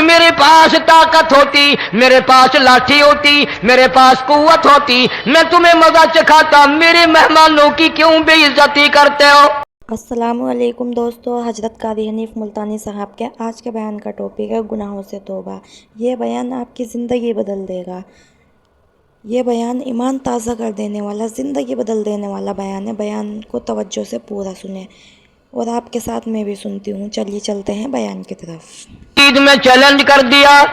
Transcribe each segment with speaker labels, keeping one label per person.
Speaker 1: میرے پاس طاقت ہوتی، میرے پاس لاٹھی ہوتی، میرے پاس قوت ہوتی، میں تمہیں مزہ چکھاتا، میرے مہمانوں کی کیوں بے عزتی کرتے ہو؟
Speaker 2: السلام علیکم دوستو، حضرت قاری حنیف ملتانی صاحب کے آج کے بیان کا ٹاپک ہے گناہوں سے توبہ۔ یہ بیان آپ کی زندگی بدل دے گا۔ یہ بیان ایمان تازہ کر دینے والا، زندگی بدل دینے والا بیان ہے۔ بیان کو توجہ سے پورا سنیں اور آپ کے ساتھ میں بھی سنتی ہوں۔ چلیے چلتے ہیں بیان کی طرف۔
Speaker 1: عید میں چیلنج کر دیا،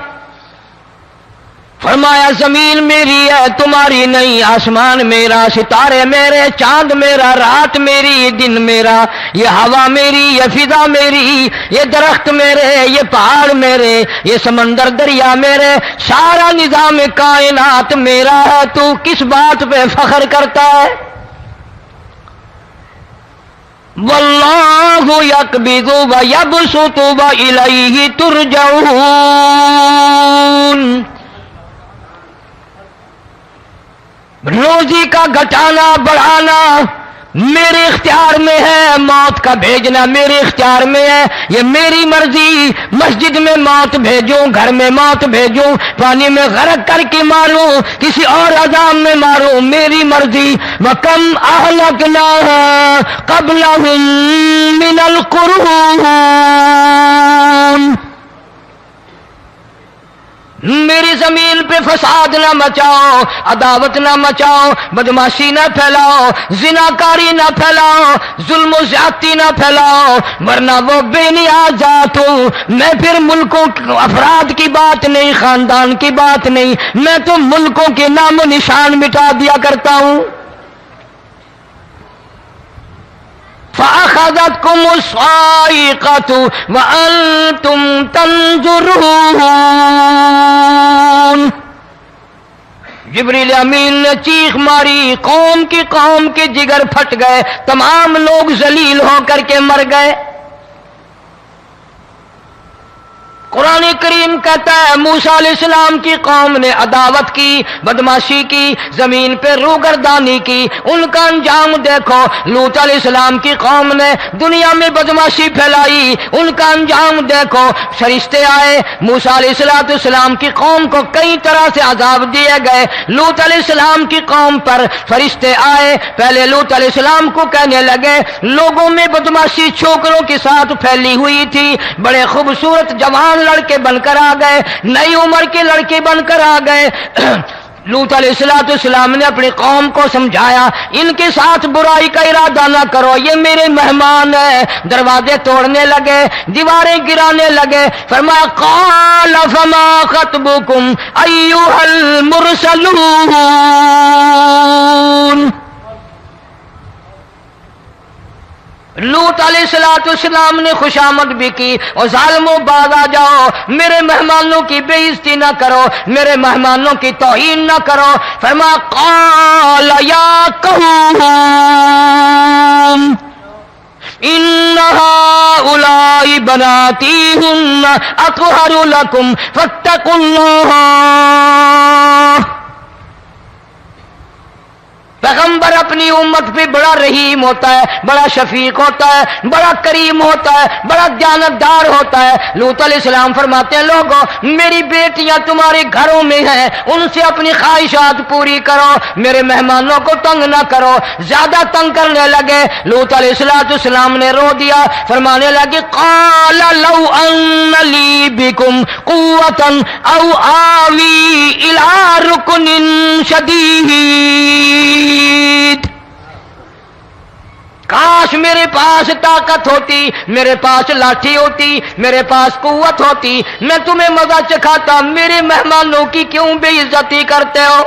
Speaker 1: فرمایا زمین میری ہے تمہاری نہیں، آسمان میرا، ستارے میرے، چاند میرا، رات میری، دن میرا، یہ ہوا میری، یہ فضا میری، یہ درخت میرے، یہ پہاڑ میرے، یہ سمندر دریا میرے، سارا نظام کائنات میرا ہے، تو کس بات پہ فخر کرتا ہے؟ واللہ یقبض ویبسط والیہ ترجعون۔ روزی کا گھٹانا بڑھانا میرے اختیار میں ہے، موت کا بھیجنا میرے اختیار میں ہے، یہ میری مرضی۔ مسجد میں موت بھیجوں، گھر میں موت بھیجوں، پانی میں غرق کر کے ماروں، کسی اور عذاب میں ماروں، میری مرضی۔ وَكَمْ أَهْلَكْنَا قَبْلَهُمْ مِنَ الْقُرُونِ۔ میری زمین پہ فساد نہ مچاؤ، عداوت نہ مچاؤ، بدماشی نہ پھیلاؤ، زناکاری نہ پھیلاؤ، ظلم و زیادتی نہ پھیلاؤ، ورنہ وہ بے نیاز ذات ہوں۔ میں پھر ملکوں افراد کی بات نہیں، خاندان کی بات نہیں، میں تو ملکوں کے نام و نشان مٹا دیا کرتا ہوں۔ فَأَخَذَتْكُمُ الصَّاعِقَةُ وَأَنْتُمْ تَنْظُرُونَ۔ جبریل امین نے چیخ ماری، قوم کے جگر پھٹ گئے، تمام لوگ ذلیل ہو کر کے مر گئے۔ قرآن کریم کہتا ہے موسیٰ علیہ السلام کی قوم نے عداوت کی، بدماشی کی، زمین پہ روگردانی کی، ان کا انجام دیکھو۔ لوط علیہ السلام کی قوم نے دنیا میں بدماشی پھیلائی، ان کا انجام دیکھو۔ فرشتے آئے، موسیٰ علیہ السلام کی قوم کو کئی طرح سے عذاب دیے گئے۔ لوط علیہ السلام کی قوم پر فرشتے آئے، پہلے لوط علیہ السلام کو کہنے لگے، لوگوں میں بدماشی چھوکروں کے ساتھ پھیلی ہوئی تھی، بڑے خوبصورت جوان لڑکے بن کر آ گئے، نئی عمر کے لڑکے بن کر آ گئے۔ لوط علیہ السلام نے اپنی قوم کو سمجھایا، ان کے ساتھ برائی کا ارادہ نہ کرو، یہ میرے مہمان ہیں۔ دروازے توڑنے لگے، دیواریں گرانے لگے، فرمایا قال فما خطبکم ایھا المرسلون۔ لوط علیہ السلام نے خوشامد بھی کی، اور ظالموں باز آ جاؤ، میرے مہمانوں کی بے عزتی نہ کرو، میرے مہمانوں کی توہین نہ کرو۔ فرمایا قال یا قوم ان هؤلاء بناتی ہن اطہر لکم فاتقوا اللہ۔ پیغمبر اپنی امت پہ بڑا رحیم ہوتا ہے، بڑا شفیق ہوتا ہے، بڑا کریم ہوتا ہے، بڑا دیانتدار ہوتا ہے۔ لوط علیہ السلام فرماتے ہیں لوگوں میری بیٹیاں تمہارے گھروں میں ہیں، ان سے اپنی خواہشات پوری کرو، میرے مہمانوں کو تنگ نہ کرو۔ زیادہ تنگ کرنے لگے، لوط علیہ السلام نے رو دیا، فرمانے لگے قال لو ان لی بکم قوة او آوی الی رکن شدید۔ کاش میرے پاس طاقت ہوتی، میرے پاس لاٹھی ہوتی، میرے پاس قوت ہوتی، میں تمہیں مزہ چکھاتا، میرے مہمانوں کی کیوں بے عزتی کرتے ہو؟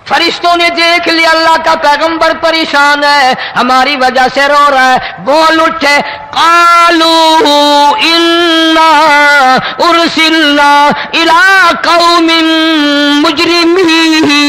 Speaker 1: فرشتوں نے دیکھ لیا اللہ کا پیغمبر پریشان ہے، ہماری وجہ سے رو رہا ہے، بول اٹھے قالوا انا ارسلنا الی قوم مجرمین۔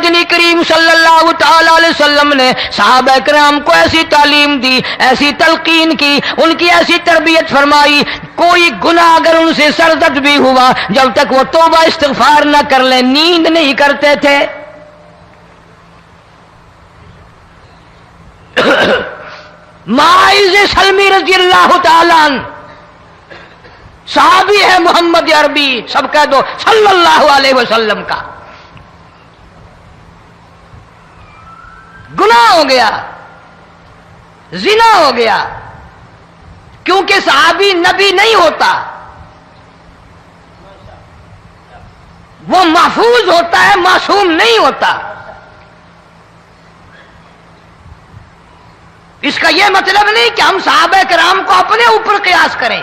Speaker 1: مدنی کریم صلی اللہ تعالی علیہ وسلم نے صحابہ کرام کو ایسی تعلیم دی، ایسی تلقین کی، ان کی ایسی تربیت فرمائی، کوئی گناہ اگر ان سے سرزد بھی ہوا، جب تک وہ توبہ استغفار نہ کر لیں نیند نہیں کرتے تھے۔ معاذ سلمی رضی اللہ تعالیٰ عنہ صحابی ہے محمد عربی، سب کہہ دو صلی اللہ علیہ وسلم کا، گناہ ہو گیا، زنا ہو گیا، کیونکہ صحابی نبی نہیں ہوتا، وہ محفوظ ہوتا ہے، معصوم نہیں ہوتا۔ اس کا یہ مطلب نہیں کہ ہم صحابہ کرام کو اپنے اوپر قیاس کریں،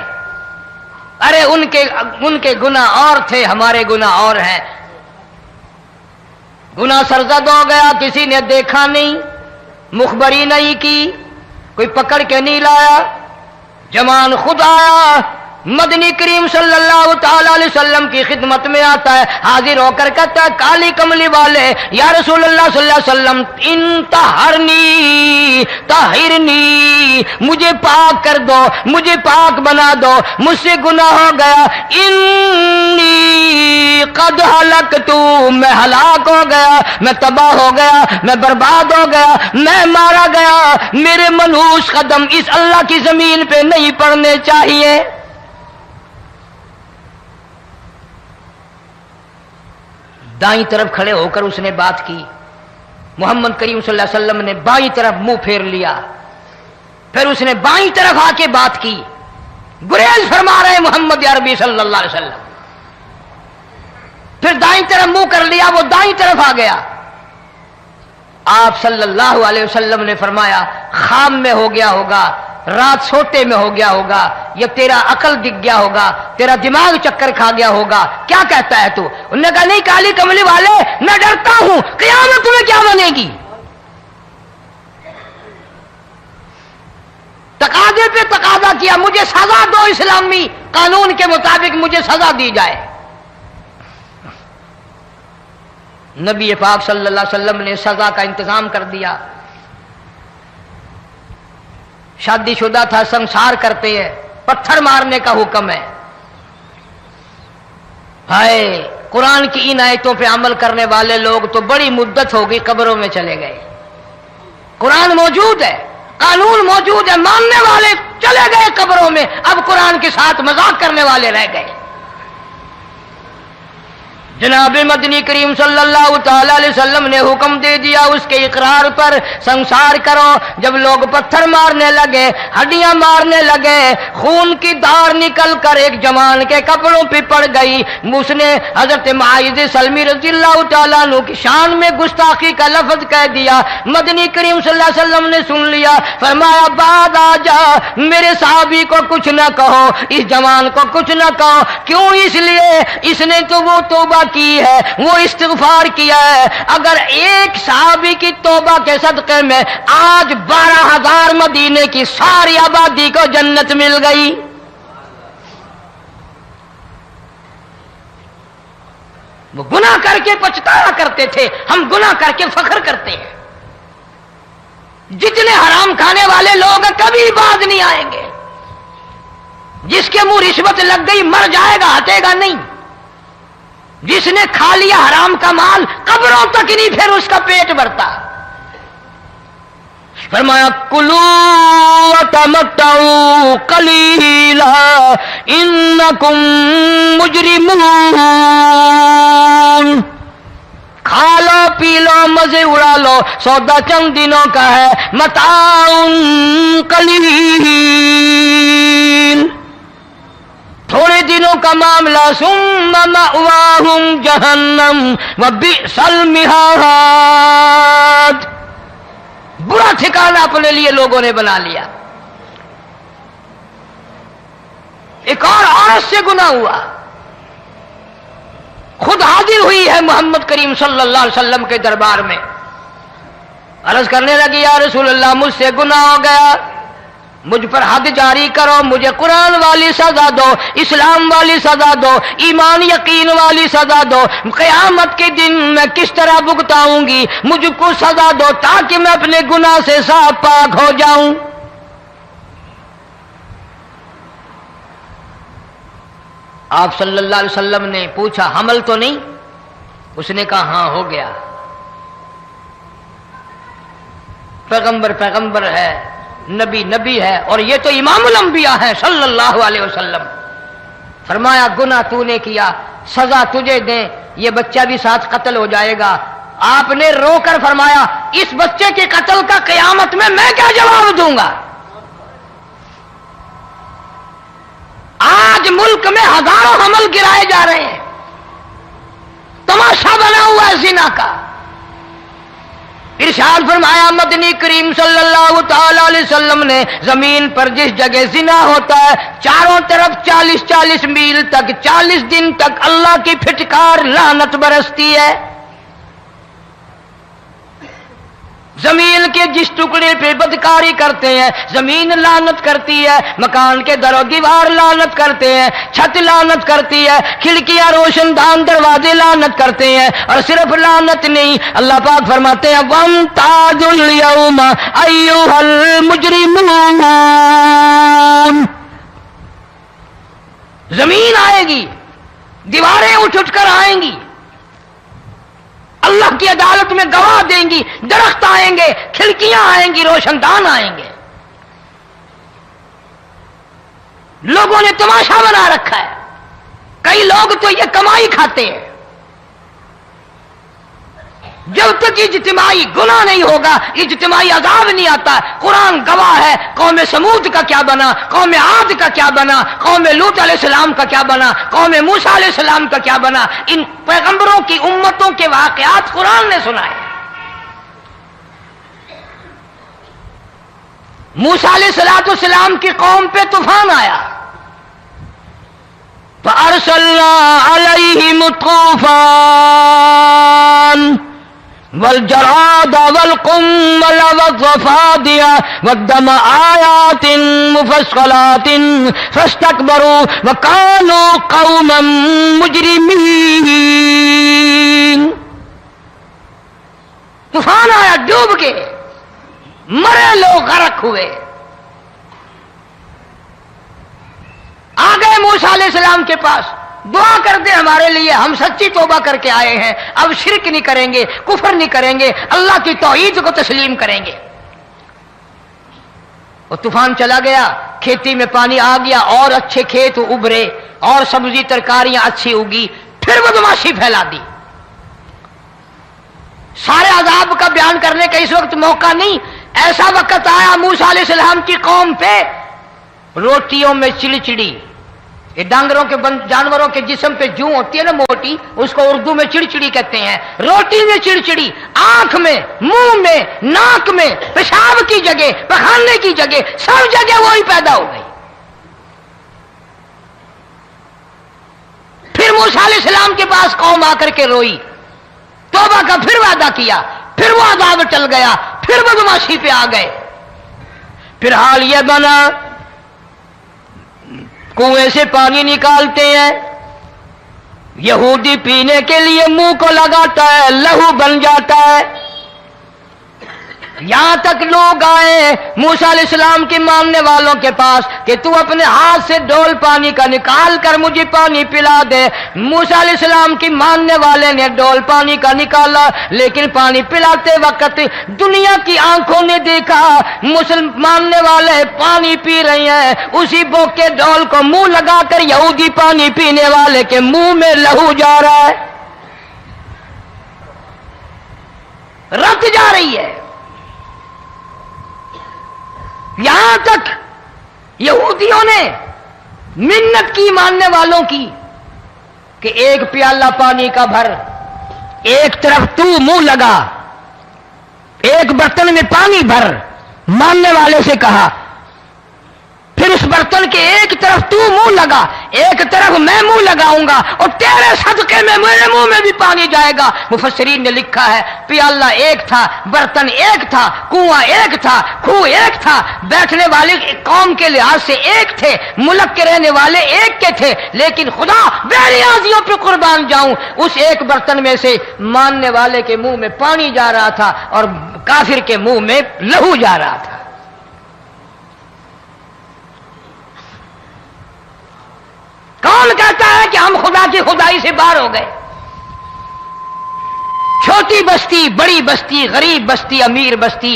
Speaker 1: ارے ان کے گناہ اور تھے، ہمارے گناہ اور ہیں۔ گناہ سرزد ہو گیا، کسی نے دیکھا نہیں، مخبری نہیں کی، کوئی پکڑ کے نہیں لایا، جمان خود آیا، مدنی کریم صلی اللہ تعالی علیہ وسلم کی خدمت میں آتا ہے، حاضر ہو کر کہتا ہے کالی کملی والے یا رسول اللہ صلی اللہ علیہ وسلم انطہرنی طہرنی، مجھے پاک کر دو، مجھے پاک بنا دو، مجھ سے گناہ ہو گیا، انی قد ہلکت، میں ہلاک ہو گیا، میں تباہ ہو گیا، میں برباد ہو گیا، میں مارا گیا، میرے منحوس قدم اس اللہ کی زمین پہ نہیں پڑنے چاہیے۔ دائیں طرف کھڑے ہو کر اس نے بات کی، محمد کریم صلی اللہ علیہ وسلم نے بائیں طرف منہ پھیر لیا، پھر اس نے بائیں طرف آ کے بات کی، گریز فرما رہے محمد عربی صلی اللہ علیہ وسلم، پھر دائیں طرف منہ کر لیا، وہ دائیں طرف آ گیا۔ آپ صلی اللہ علیہ وسلم نے فرمایا خواب میں ہو گیا ہوگا، رات سوتے میں ہو گیا ہوگا، یا تیرا عقل دکھ گیا ہوگا، تیرا دماغ چکر کھا گیا ہوگا، کیا کہتا ہے تو؟ انہوں نے کہا نہیں کالی کملی والے، میں ڈرتا ہوں قیامت تمہیں کیا بنے گی؟ تقاضے پہ تقاضا کیا، مجھے سزا دو، اسلامی قانون کے مطابق مجھے سزا دی جائے۔ نبی پاک صلی اللہ علیہ وسلم نے سزا کا انتظام کر دیا۔ شادی شدہ تھا، سنسار کرتے ہیں، پتھر مارنے کا حکم ہے۔ ہائے قرآن کی ان آیتوں پہ عمل کرنے والے لوگ تو بڑی مدت ہو گئی قبروں میں چلے گئے۔ قرآن موجود ہے، قانون موجود ہے، ماننے والے چلے گئے قبروں میں، اب قرآن کے ساتھ مذاق کرنے والے رہ گئے۔ جناب مدنی کریم صلی اللہ تعالی علیہ وسلم نے حکم دے دیا اس کے اقرار پر سنسار کرو۔ جب لوگ پتھر مارنے لگے، ہڈیاں مارنے لگے، خون کی دھار نکل کر ایک جوان کے کپڑوں پہ پڑ گئی، اس نے حضرت معاذ سلمی رضی اللہ تعالیٰ عنہ کی شان میں گستاخی کا لفظ کہہ دیا۔ مدنی کریم صلی اللہ علیہ وسلم نے سن لیا، فرمایا بعد آ جا، میرے صحابی کو کچھ نہ کہو، اس جوان کو کچھ نہ کہو۔ کیوں؟ اس لیے اس نے تو وہ توبہ کی ہے، وہ استغفار کیا ہے۔ اگر ایک صحابی کی توبہ کے صدقے میں آج 12,000 مدینے کی ساری آبادی کو جنت مل گئی۔ وہ گناہ کر کے پچھتایا کرتے تھے، ہم گناہ کر کے فخر کرتے ہیں۔ جتنے حرام کھانے والے لوگ کبھی باز نہیں آئیں گے۔ جس کے منہ رشوت لگ گئی مر جائے گا، ہٹے گا نہیں۔ جس نے کھا لیا حرام کا مال قبروں تک نہیں پھر اس کا پیٹ بھرتا۔ فرمایا کلو وتمتعوا قلیلا انکم مجرمون، کھا لو پی لو مزے اڑا لو، سودا چند دنوں کا ہے، متاع قلیل، تھوڑے دنوں کا معاملہ، ثم مأواہم جہنم وبئس المہاد، برا ٹھکانہ اپنے لیے لوگوں نے بنا لیا۔ ایک اور عورت سے گناہ ہوا، خود حاضر ہوئی ہے محمد کریم صلی اللہ علیہ وسلم کے دربار میں، عرض کرنے لگی یا رسول اللہ مجھ سے گناہ ہو گیا، مجھ پر حد جاری کرو، مجھے قرآن والی سزا دو، اسلام والی سزا دو، ایمان یقین والی سزا دو، قیامت کے دن میں کس طرح بھگتاؤں گی، مجھ کو سزا دو تاکہ میں اپنے گناہ سے صاف پاک ہو جاؤں۔ آپ صلی اللہ علیہ وسلم نے پوچھا حمل تو نہیں؟ اس نے کہا ہاں ہو گیا۔ پیغمبر ہے، نبی ہے، اور یہ تو امام الانبیاء ہے صلی اللہ علیہ وسلم۔ فرمایا گناہ تو نے کیا، سزا تجھے دیں، یہ بچہ بھی ساتھ قتل ہو جائے گا۔ آپ نے رو کر فرمایا اس بچے کے قتل کا قیامت میں کیا جواب دوں گا؟ آج ملک میں ہزاروں حمل گرائے جا رہے ہیں، تماشا بنا ہوا ہے زنا کا۔ ارشاد فرمایا مدنی کریم صلی اللہ تعالی علیہ وسلم نے زمین پر جس جگہ زنا ہوتا ہے چاروں طرف 40 میل تک 40 دن تک اللہ کی پھٹکار لعنت برستی ہے۔ زمین کے جس ٹکڑے پہ بدکاری کرتے ہیں زمین لعنت کرتی ہے، مکان کے در و دیوار لعنت کرتے ہیں، چھت لعنت کرتی ہے، کھڑکیاں روشن دان دروازے لعنت کرتے ہیں، اور صرف لعنت نہیں، اللہ پاک فرماتے ہیں وَامْتَازُوا الْيَوْمَ أَيُّهَا الْمُجْرِمُونَ۔ زمین آئے گی، دیواریں اٹھ کر آئیں گی، اللہ کی عدالت میں گواہ دیں گی، درخت آئیں گے، کھڑکیاں آئیں گی، روشن دان آئیں گے۔ لوگوں نے تماشا بنا رکھا ہے، کئی لوگ تو یہ کمائی کھاتے ہیں۔ جب تک اجتماعی گناہ نہیں ہوگا اجتماعی عذاب نہیں آتا۔ قرآن گواہ ہے، قوم سمود کا کیا بنا، قوم عاد کا کیا بنا، قوم لوط علیہ السلام کا کیا بنا، قوم موسیٰ علیہ السلام کا کیا بنا۔ ان پیغمبروں کی امتوں کے واقعات قرآن نے سنائے۔ موسیٰ علیہ السلام کی قوم پہ طوفان آیا، فَأَرْسَلْنَا عَلَيْهِمُ الطُّوفَانَ والجراد والقمل والضفادع والدم آيات مفصلات فاستكبروا وكانوا قوما مجرمين۔ طوفان آیا، ڈوب کے مرے لوگ، غرق ہوئے۔ آ گئے موسیٰ علیہ السلام کے پاس، دعا کر دے ہمارے لیے، ہم سچی توبہ کر کے آئے ہیں، اب شرک نہیں کریں گے، کفر نہیں کریں گے، اللہ کی توحید کو تسلیم کریں گے۔ اور طوفان چلا گیا، کھیتی میں پانی آ گیا، اور اچھے کھیت ابھرے، اور سبزی ترکاریاں اچھی اگی، پھر بدماشی پھیلا دی۔ سارے عذاب کا بیان کرنے کا اس وقت موقع نہیں، ایسا وقت آیا موسیٰ علیہ السلام کی قوم پہ روٹیوں میں چڑچڑی، یہ ڈانگروں کے جانوروں کے جسم پہ جوں ہوتی ہے نا موٹی، اس کو اردو میں چڑچڑی کہتے ہیں۔ روٹی میں چڑچڑی، آنکھ میں، منہ میں، ناک میں، پیشاب کی جگہ، پخانے کی جگہ، سب جگہ وہی پیدا ہو گئی۔ پھر موسیٰ علیہ السلام کے پاس قوم آ کر کے روئی، توبہ کا پھر وعدہ کیا، پھر وہ عذاب ٹل گیا، پھر بدماشی پہ آ گئے۔ پھر حال یہ بنا کنویں سے پانی نکالتے ہیں، یہودی پینے کے لیے منہ کو لگاتا ہے، لہو بن جاتا ہے۔ یہاں تک لوگ آئے موسیٰ علیہ السلام کے ماننے والوں کے پاس کہ تو اپنے ہاتھ سے ڈول پانی کا نکال کر مجھے پانی پلا دے۔ موسیٰ علیہ السلام کی ماننے والے نے ڈول پانی کا نکالا، لیکن پانی پلاتے وقت دنیا کی آنکھوں نے دیکھا ماننے والے پانی پی رہے ہیں، اسی بوک کے ڈول کو منہ لگا کر یہودی پانی پینے والے کے منہ میں لہو جا رہا ہے، رت جا رہی ہے۔ یہاں تک یہودیوں نے منت کی ماننے والوں کی کہ ایک پیالہ پانی کا بھر، ایک طرف تو منہ لگا، ایک برتن میں پانی بھر، ماننے والے سے کہا۔ پھر پھر اس برتن کے ایک طرف تو منہ لگا، ایک طرف میں منہ لگاؤں گا، اور تیرے صدقے میں میرے منہ میں بھی پانی جائے گا۔ مفسرین نے لکھا ہے پیالہ ایک تھا، برتن ایک تھا، کنواں ایک تھا، کھو ایک تھا، بیٹھنے والے قوم کے لحاظ سے ایک تھے، ملک کے رہنے والے ایک کے تھے، لیکن خدا بے نیازیوں پہ قربان جاؤں، اس ایک برتن میں سے ماننے والے کے منہ میں پانی جا رہا تھا اور کافر کے منہ میں لہو جا رہا تھا۔ کون کہتا ہے کہ ہم خدا کی خدائی سے باہر ہو گئے؟ چھوٹی بستی، بڑی بستی، غریب بستی، امیر بستی،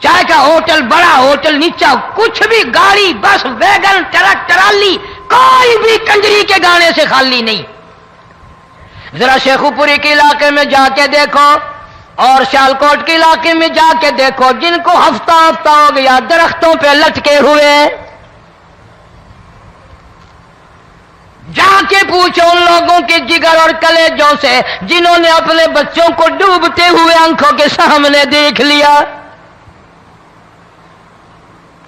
Speaker 1: چائے کا ہوٹل، بڑا ہوٹل، نیچا کچھ بھی، گاڑی، بس، ویگن، ٹرک، ٹرالی، کوئی بھی کنجری کے گانے سے خالی نہیں۔ ذرا شیخو پوری کے علاقے میں جا کے دیکھو اور سیالکوٹ کے علاقے میں جا کے دیکھو، جن کو ہفتہ ہفتہ ہو گیا درختوں پہ لٹکے ہوئے، جا کے پوچھو ان لوگوں کے جگر اور کلیجوں سے جنہوں نے اپنے بچوں کو ڈوبتے ہوئے آنکھوں کے سامنے دیکھ لیا۔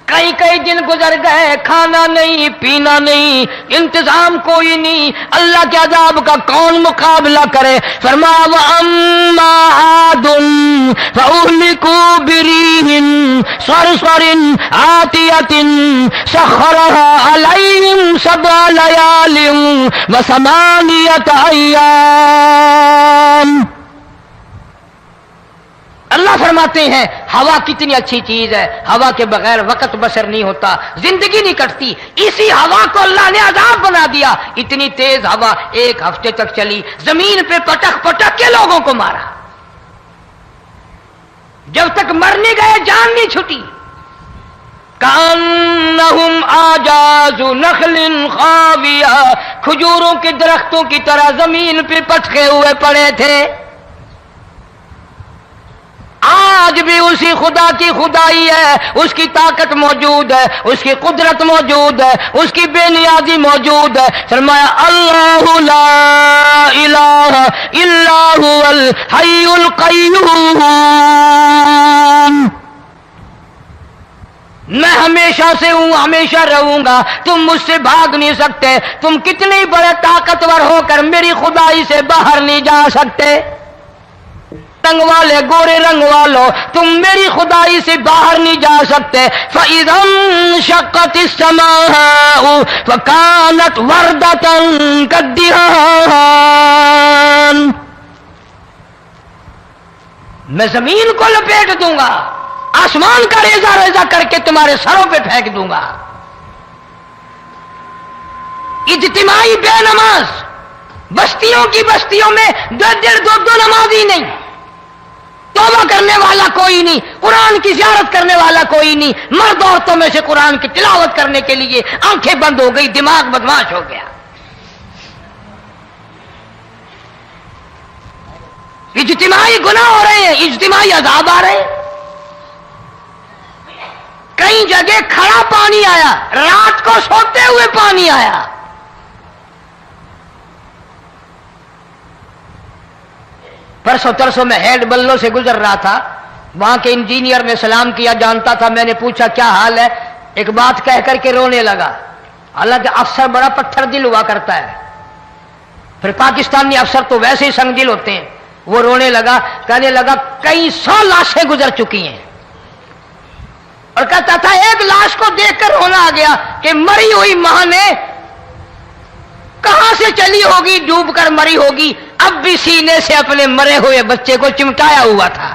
Speaker 1: کئی کئی دن گزر گئے، کھانا نہیں، پینا نہیں، انتظام کوئی نہیں، اللہ کے عذاب کا کون مقابلہ کرے؟ فرمایا وَأَمَّا عَادٌ فَأُهْلِكُوا بِرِيحٍ صَرْصَرٍ عَاتِيَةٍ سَخَّرَهَا عَلَيْهِمْ 7 لَيَالٍ و8 أَيَّامٍ۔ اللہ فرماتے ہیں ہوا کتنی اچھی چیز ہے، ہوا کے بغیر وقت بسر نہیں ہوتا، زندگی نہیں کٹتی، اسی ہوا کو اللہ نے عذاب بنا دیا۔ اتنی تیز ہوا ایک ہفتے تک چلی، زمین پہ پٹک پٹک کے لوگوں کو مارا، جب تک مر نہیں گئے جان نہیں چھٹی۔ کأنہم اعجاز نخل خاویہ، کھجوروں کے درختوں کی طرح زمین پہ پٹکے ہوئے پڑے تھے۔ آج بھی اسی خدا کی خدائی ہے، اس کی طاقت موجود ہے، اس کی قدرت موجود ہے، اس کی بے نیازی موجود ہے۔ فرمایا اللہ لا الہ الا هو الحی القیوم، میں ہمیشہ سے ہوں، ہمیشہ رہوں گا، تم مجھ سے بھاگ نہیں سکتے، تم کتنے بڑے طاقتور ہو کر میری خدائی سے باہر نہیں جا سکتے۔ رنگ والے، گورے رنگ والو، تم میری خدائی سے باہر نہیں جا سکتے۔ فَإِذَا انشَقَّتِ السَّمَاءُ فَكَانَتْ وَرْدَةً كَالدِّهَانِ، میں زمین کو لپیٹ دوں گا، آسمان کا ریزہ ریزہ کر کے تمہارے سروں پہ پھینک دوں گا۔ اجتماعی بے نماز، بستیوں کی بستیوں میں دو نمازی نہیں، توبہ کرنے والا کوئی نہیں، قرآن کی زیارت کرنے والا کوئی نہیں، مرد عورتوں میں سے قرآن کی تلاوت کرنے کے لیے آنکھیں بند ہو گئی، دماغ بدماش ہو گیا۔ اجتماعی گناہ ہو رہے ہیں، اجتماعی عذاب آ رہے ہیں۔ کئی جگہ کھڑا پانی آیا، رات کو سوتے ہوئے پانی آیا۔ پرسوں ترسوں میں ہیڈ بلوں سے گزر رہا تھا، وہاں کے انجینئر نے سلام کیا، جانتا تھا، میں نے پوچھا کیا حال ہے، ایک بات کہہ کر کے رونے لگا، حالانکہ افسر بڑا پتھر دل ہوا کرتا ہے، پھر پاکستانی افسر تو ویسے ہی سنگ دل ہوتے ہیں۔ وہ رونے لگا، کہنے لگا کئی 100 لاشیں گزر چکی ہیں، اور کہتا تھا ایک لاش کو دیکھ کر رونا آ گیا کہ مری ہوئی ماں نے کہاں سے چلی ہوگی، ڈوب کر مری ہوگی، اب بھی سینے سے اپنے مرے ہوئے بچے کو چمٹایا ہوا تھا۔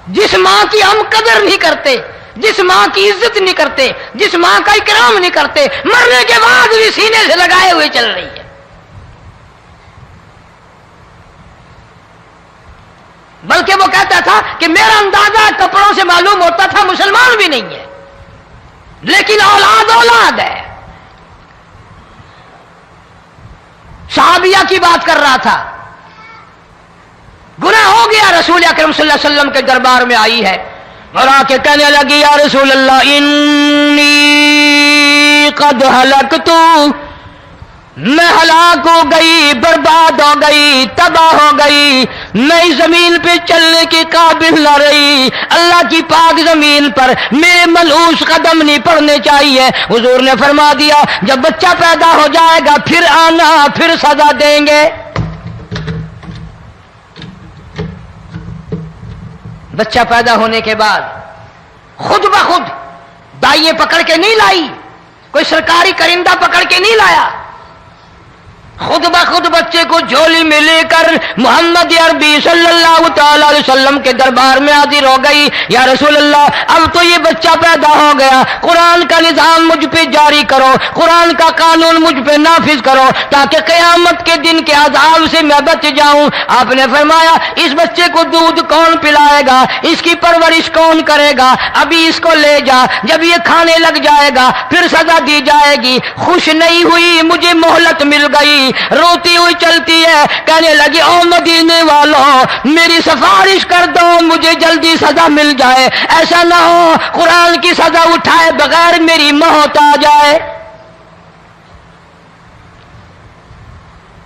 Speaker 1: جس ماں کی ہم قدر نہیں کرتے، جس ماں کی عزت نہیں کرتے، جس ماں کا اکرام نہیں کرتے، مرنے کے بعد بھی سینے سے لگائے ہوئے چل رہی ہے۔ بلکہ وہ کہتا تھا کہ میرا اندازہ کپڑوں سے معلوم ہوتا تھا مسلمان بھی نہیں ہے، لیکن اولاد اولاد ہے۔ صحابیہ کی بات کر رہا تھا، گناہ ہو گیا، رسول اکرم صلی اللہ علیہ وسلم کے دربار میں آئی ہے اور آ کے کہنے لگی یا رسول اللہ انی قد ہلکت، میں ہلاک ہو گئی، برباد ہو گئی، تباہ ہو گئی، میں اس زمین پہ چلنے کے قابل نہ رہی، اللہ کی پاک زمین پر میرے ملعوس قدم نہیں پڑنے چاہیے۔ حضور نے فرما دیا جب بچہ پیدا ہو جائے گا پھر آنا، پھر سزا دیں گے۔ بچہ پیدا ہونے کے بعد خود بخود دائیں پکڑ کے نہیں لائی، کوئی سرکاری کرندہ پکڑ کے نہیں لایا، خود بخود بچے کو جھولی میں لے کر محمد عربی صلی اللہ تعالی علیہ وسلم کے دربار میں حاضر ہو گئی۔ یا رسول اللہ، اب تو یہ بچہ پیدا ہو گیا، قرآن کا نظام مجھ پہ جاری کرو، قرآن کا قانون مجھ پہ نافذ کرو تاکہ قیامت کے دن کے عذاب سے میں بچ جاؤں۔ آپ نے فرمایا اس بچے کو دودھ کون پلائے گا، اس کی پرورش کون کرے گا، ابھی اس کو لے جا، جب یہ کھانے لگ جائے گا پھر سزا دی جائے گی۔ خوش نہیں ہوئی، مجھے مہلت مل گئی، روتی ہوئی چلتی ہے، کہنے لگی او مدینے والوں میری سفارش کر دو، مجھے جلدی سزا مل جائے، ایسا نہ ہو قرآن کی سزا اٹھائے بغیر میری موت آ جائے۔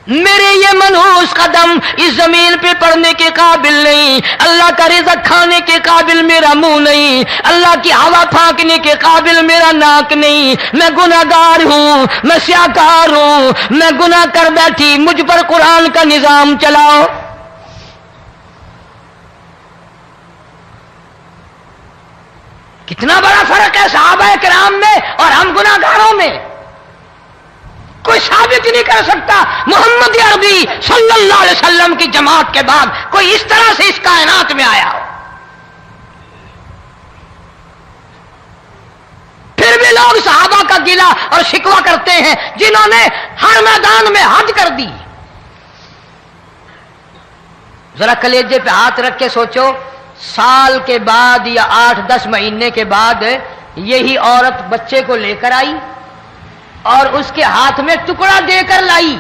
Speaker 1: میرے یہ منحوس قدم اس زمین پہ پڑنے کے قابل نہیں، اللہ کا رزق کھانے کے قابل میرا منہ نہیں، اللہ کی ہوا پھانکنے کے قابل میرا ناک نہیں، میں گناہگار ہوں، میں سیاکار ہوں، میں گناہ کر بیٹھی، مجھ پر قرآن کا نظام چلاؤ۔ کتنا بڑا فرق ہے صحابہ کرام میں اور ہم گناہگاروں میں، کوئی ثابت نہیں کر سکتا محمد عربی صلی اللہ علیہ وسلم کی جماعت کے بعد کوئی اس طرح سے اس کائنات میں آیا ہو۔ پھر بھی لوگ صحابہ کا گلہ اور شکوہ کرتے ہیں جنہوں نے ہر میدان میں حج کر دی۔ ذرا کلیجے پہ ہاتھ رکھ کے سوچو، سال کے بعد یا 8-10 مہینے کے بعد یہی عورت بچے کو لے کر آئی اور اس کے ہاتھ میں ٹکڑا دے کر لائی،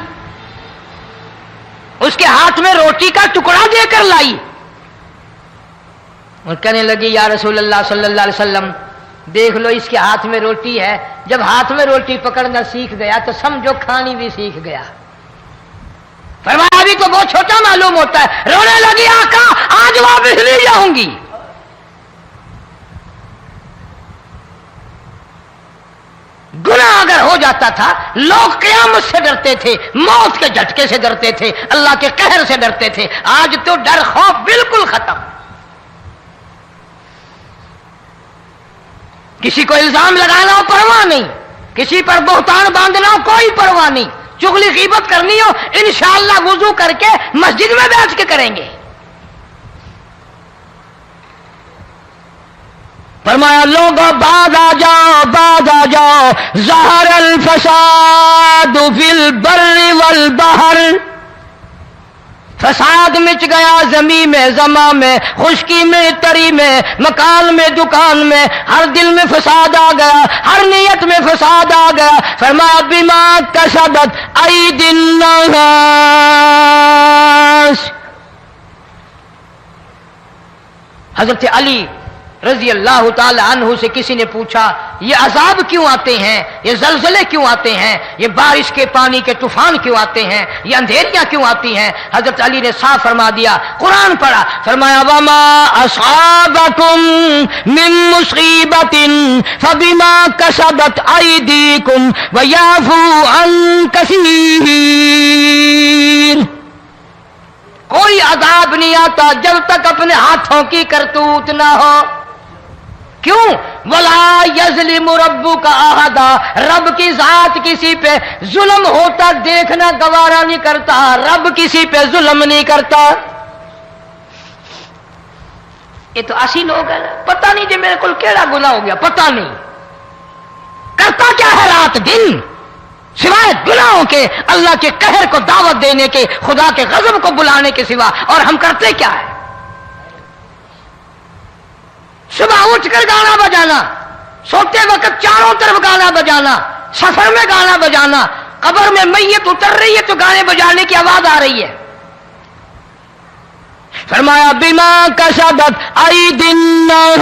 Speaker 1: اس کے ہاتھ میں روٹی کا ٹکڑا دے کر لائی اور کہنے لگی یا رسول اللہ صلی اللہ علیہ وسلم دیکھ لو اس کے ہاتھ میں روٹی ہے، جب ہاتھ میں روٹی پکڑنا سیکھ گیا تو سمجھو کھانی بھی سیکھ گیا۔ فرمایا ابھی تو بہت چھوٹا معلوم ہوتا ہے، رونے لگی آقا آج واپس نہیں جاؤں گی۔ گناہ اگر ہو جاتا تھا لوگ قیامت سے ڈرتے تھے، موت کے جھٹکے سے ڈرتے تھے، اللہ کے قہر سے ڈرتے تھے، آج تو ڈر خوف بالکل ختم۔ کسی کو الزام لگانا ہو پرواہ نہیں، کسی پر بہتان باندھنا ہو کوئی پرواہ نہیں، چغلی غیبت کرنی ہو انشاءاللہ وضو کر کے مسجد میں بیٹھ کے کریں گے۔ فرمایا لوگوں بعد آ جاؤ، بعد آ جاؤ، ظہر الفساد فی البر والبحر، فساد مچ گیا زمین میں، زماں میں، خشکی میں، تری میں، مکان میں، دکان میں، ہر دل میں فساد آ گیا، ہر نیت میں فساد آ گیا۔ فرمایا بما کسبت ایدی الناس، حضرت علی رضی اللہ تعالی عنہ سے کسی نے پوچھا یہ عذاب کیوں آتے ہیں، یہ زلزلے کیوں آتے ہیں، یہ بارش کے پانی کے طوفان کیوں آتے ہیں، یہ اندھیریاں کیوں آتی ہیں؟ حضرت علی نے صاف فرما دیا، قرآن پڑھا، فرمایا وما اصابکم من مصیبت فبما کسبت ایدیکم ویعفو عن کثیر، کوئی عذاب نہیں آتا جب تک اپنے ہاتھوں کی کرتوت نہ ہو۔ کیوں؟ وَلَا يَظْلِمُ رَبُّكَ أَحَدًا، رب کی ذات کسی پہ ظلم ہوتا دیکھنا گوارا نہیں کرتا، رب کسی پہ ظلم نہیں کرتا۔ یہ تو ایسی لوگ ہیں پتہ نہیں جی میرے کو کیڑا گناہ ہو گیا، پتہ نہیں کرتا کیا ہے رات دن سوائے گناہوں کے، اللہ کے قہر کو دعوت دینے کے، خدا کے غضب کو بلانے کے سوا، اور ہم کرتے کیا ہے؟ صبح اٹھ کر گانا بجانا، سوتے وقت چاروں طرف گانا بجانا، سفر میں گانا بجانا، قبر میں میت اتر رہی ہے تو گانے بجانے کی آواز آ رہی ہے۔ فرمایا بما کسبت ایدی الناس